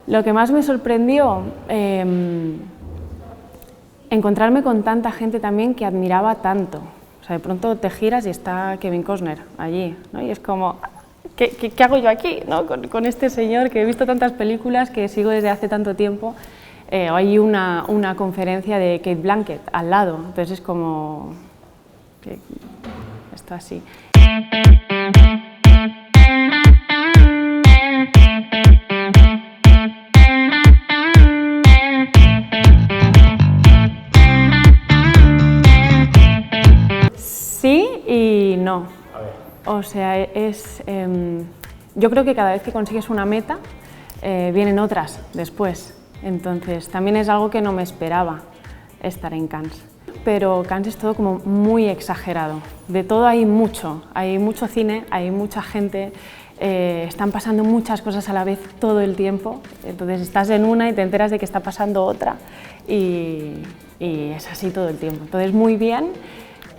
Lo que más me sorprendió, encontrarme con tanta gente también que admiraba tanto. O sea, de pronto te giras y está Kevin Costner allí, ¿no? Y es como, ¿qué hago yo aquí, ¿no? Con este señor que he visto tantas películas, que sigo desde hace tanto tiempo? Hay una conferencia de Cate Blanchett al lado, entonces es como, que está así. Sí y no. O sea, yo creo que cada vez que consigues una meta, vienen otras después. Entonces, también es algo que no me esperaba, estar en Cannes. Pero Cannes es todo como muy exagerado. De todo hay mucho cine, hay mucha gente, están pasando muchas cosas a la vez todo el tiempo. Entonces estás en una y te enteras de que está pasando otra y es así todo el tiempo. Entonces muy bien,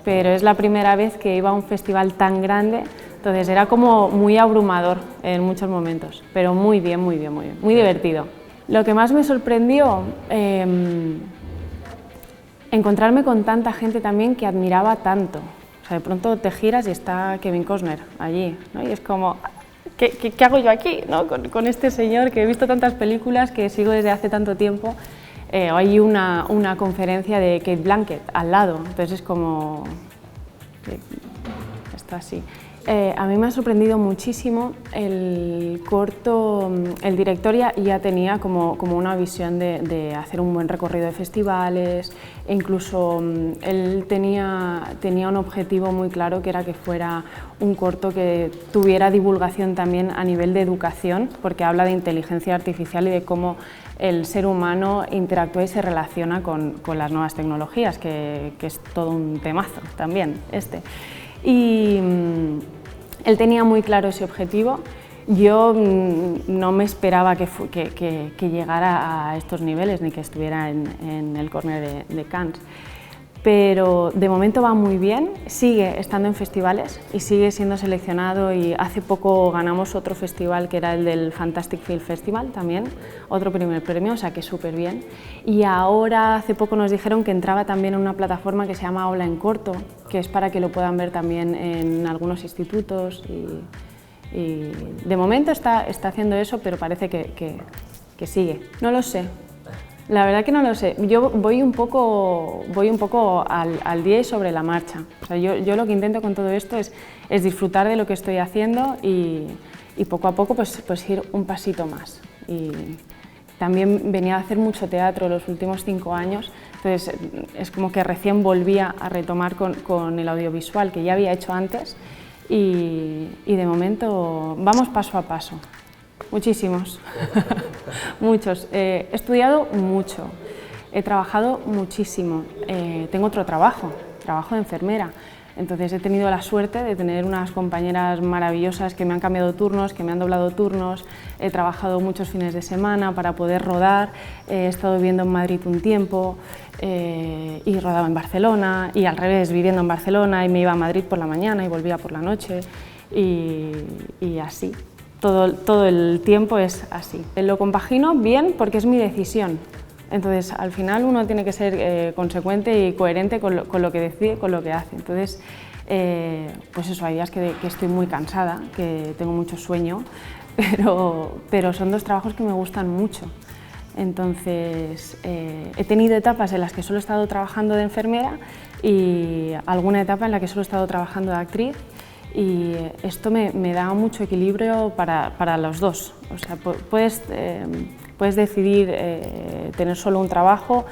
pero es la primera vez que iba a un festival tan grande, entonces era como muy abrumador en muchos momentos, pero muy bien, muy bien, muy bien, muy divertido. Lo que más me sorprendió, encontrarme con tanta gente también que admiraba tanto. O sea, de pronto te giras y está Kevin Costner allí, ¿no? Y es como, ¿qué hago yo aquí, ¿no? Con este señor que he visto tantas películas, que sigo desde hace tanto tiempo. Hay una conferencia de Cate Blanchett al lado, entonces es como, está así. A mí me ha sorprendido muchísimo el corto. El director ya tenía como una visión de hacer un buen recorrido de festivales, e incluso él tenía un objetivo muy claro, que era que fuera un corto que tuviera divulgación también a nivel de educación, porque habla de inteligencia artificial y de cómo el ser humano interactúa y se relaciona con las nuevas tecnologías, que es todo un temazo también este. Y él tenía muy claro ese objetivo. Yo no me esperaba que llegara a estos niveles, ni que estuviera en el Corner de Cannes. Pero de momento va muy bien, sigue estando en festivales y sigue siendo seleccionado, y hace poco ganamos otro festival, que era el del Fantastic Film Festival también, otro primer premio, o sea que súper bien. Y ahora hace poco nos dijeron que entraba también en una plataforma que se llama Aula en Corto, que es para que lo puedan ver también en algunos institutos, y de momento está haciendo eso, pero parece que sigue. No lo sé. La verdad que no lo sé. Yo voy un poco al día y sobre la marcha. O sea, yo lo que intento con todo esto es disfrutar de lo que estoy haciendo y poco a poco pues ir un pasito más. Y también venía a hacer mucho teatro los últimos 5 años, entonces es como que recién volvía a retomar con el audiovisual, que ya había hecho antes, y de momento vamos paso a paso. Muchísimos, muchos. He estudiado mucho, he trabajado muchísimo, tengo otro trabajo de enfermera, entonces he tenido la suerte de tener unas compañeras maravillosas que me han cambiado turnos, que me han doblado turnos, he trabajado muchos fines de semana para poder rodar, he estado viviendo en Madrid un tiempo y rodaba en Barcelona, y al revés, viviendo en Barcelona y me iba a Madrid por la mañana y volvía por la noche, y así. Todo el tiempo es así. Lo compagino bien porque es mi decisión. Entonces, al final uno tiene que ser consecuente y coherente con lo que decide, con lo que hace. Entonces, pues eso, hay días que estoy muy cansada, que tengo mucho sueño, pero son 2 trabajos que me gustan mucho. Entonces, he tenido etapas en las que solo he estado trabajando de enfermera y alguna etapa en la que solo he estado trabajando de actriz. Y esto me da mucho equilibrio para los dos. O sea, puedes decidir tener solo un trabajo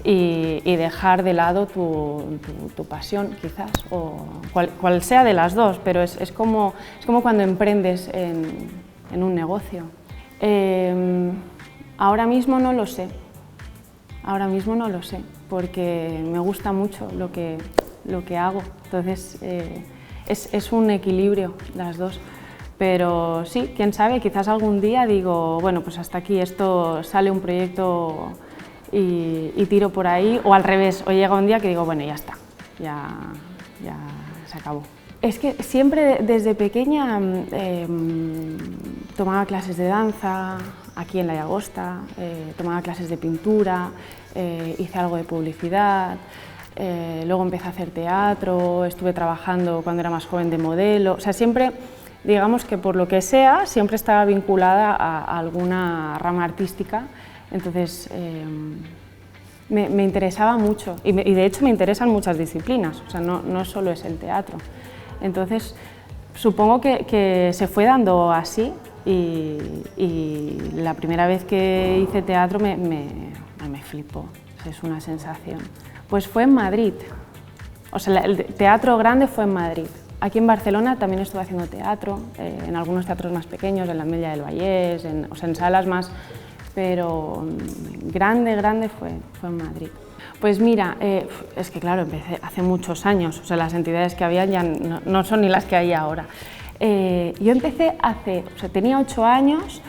y dejar de lado tu pasión, quizás, o cual sea de las dos, pero es como cuando emprendes en un negocio. Ahora mismo no lo sé, porque me gusta mucho lo que hago, entonces es un equilibrio las dos, pero sí, quién sabe, quizás algún día digo, bueno, pues hasta aquí, esto sale un proyecto y tiro por ahí, o al revés, o llega un día que digo, bueno, ya está, ya se acabó. Es que siempre desde pequeña tomaba clases de danza, aquí en la Llagosta, tomaba clases de pintura, hice algo de publicidad, luego empecé a hacer teatro, estuve trabajando cuando era más joven de modelo, o sea, siempre, digamos que por lo que sea, siempre estaba vinculada a alguna rama artística, entonces me interesaba mucho y de hecho me interesan muchas disciplinas, o sea, no solo es el teatro. Entonces, supongo que se fue dando así y la primera vez que hice teatro me flipó, es una sensación. Pues fue en Madrid, o sea, el teatro grande fue en Madrid. Aquí en Barcelona también estuve haciendo teatro, en algunos teatros más pequeños, en la Ametlla del Vallès, o sea, en salas más, pero grande fue en Madrid. Pues mira, es que claro, empecé hace muchos años, o sea, las entidades que había ya no son ni las que hay ahora. Yo empecé tenía 8 años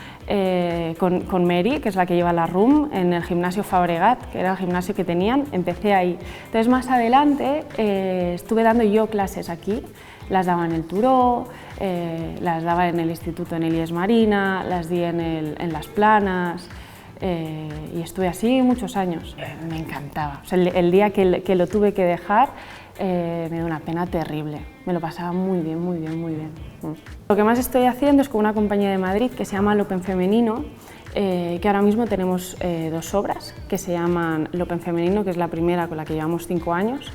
con Mary, que es la que lleva la RUM, en el gimnasio Fabregat, que era el gimnasio que tenían, empecé ahí. Entonces más adelante estuve dando yo clases aquí, las daba en el Turó, las daba en el instituto en Elies Marina, las di en Las Planas, y estuve así muchos años, me encantaba. O sea, el día que lo tuve que dejar me dio una pena terrible, me lo pasaba muy bien. Lo que más estoy haciendo es con una compañía de Madrid que se llama L'Open Femenino, que ahora mismo tenemos 2 obras que se llaman L'Open Femenino, que es la primera con la que llevamos 5 años,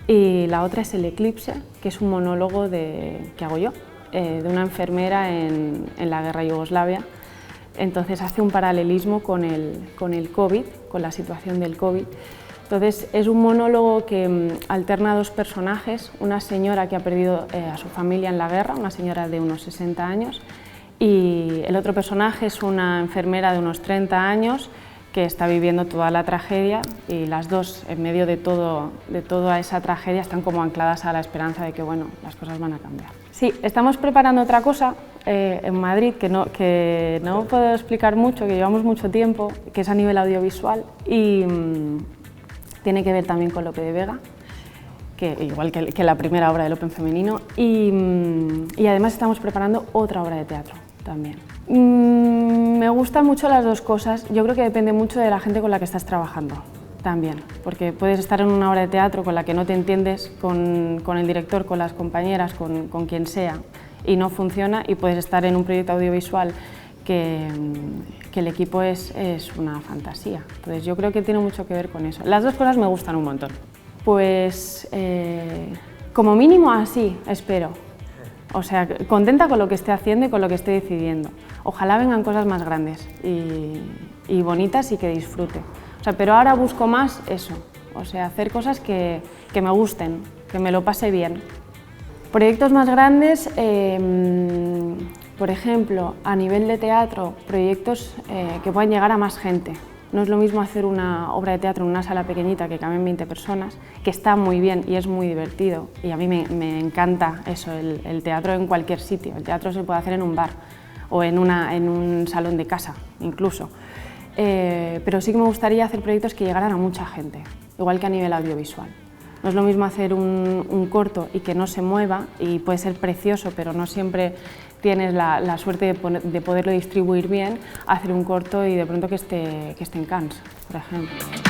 y la otra es El Eclipse, que es un monólogo que hago yo, de una enfermera en la guerra de Yugoslavia. Entonces hace un paralelismo con el COVID, con la situación del COVID. Entonces es un monólogo que alterna 2 personajes, una señora que ha perdido a su familia en la guerra, una señora de unos 60 años, y el otro personaje es una enfermera de unos 30 años que está viviendo toda la tragedia, y las dos, en medio de toda esa tragedia, están como ancladas a la esperanza de que bueno, las cosas van a cambiar. Sí, estamos preparando otra cosa en Madrid que no puedo explicar mucho, que llevamos mucho tiempo, que es a nivel audiovisual y tiene que ver también con Lope de Vega, igual que la primera obra del Open Femenino, y además estamos preparando otra obra de teatro también. Me gustan mucho las 2 cosas, yo creo que depende mucho de la gente con la que estás trabajando también, porque puedes estar en una obra de teatro con la que no te entiendes, con el director, con las compañeras, con quien sea, y no funciona, y puedes estar en un proyecto audiovisual que el equipo es una fantasía. Entonces yo creo que tiene mucho que ver con eso. Las 2 cosas me gustan un montón. Pues como mínimo así, espero. O sea, contenta con lo que esté haciendo y con lo que esté decidiendo. Ojalá vengan cosas más grandes y bonitas y que disfrute. O sea, pero ahora busco más eso, o sea, hacer cosas que me gusten, que me lo pase bien. Proyectos más grandes, por ejemplo, a nivel de teatro, proyectos que puedan llegar a más gente. No es lo mismo hacer una obra de teatro en una sala pequeñita que caben 20 personas, que está muy bien y es muy divertido, y a mí me encanta eso, el teatro en cualquier sitio. El teatro se puede hacer en un bar o en un salón de casa, incluso. Pero sí que me gustaría hacer proyectos que llegaran a mucha gente, igual que a nivel audiovisual. No es lo mismo hacer un corto y que no se mueva, y puede ser precioso, pero no siempre tienes la suerte de poderlo distribuir bien, hacer un corto y de pronto que esté en Cannes, por ejemplo.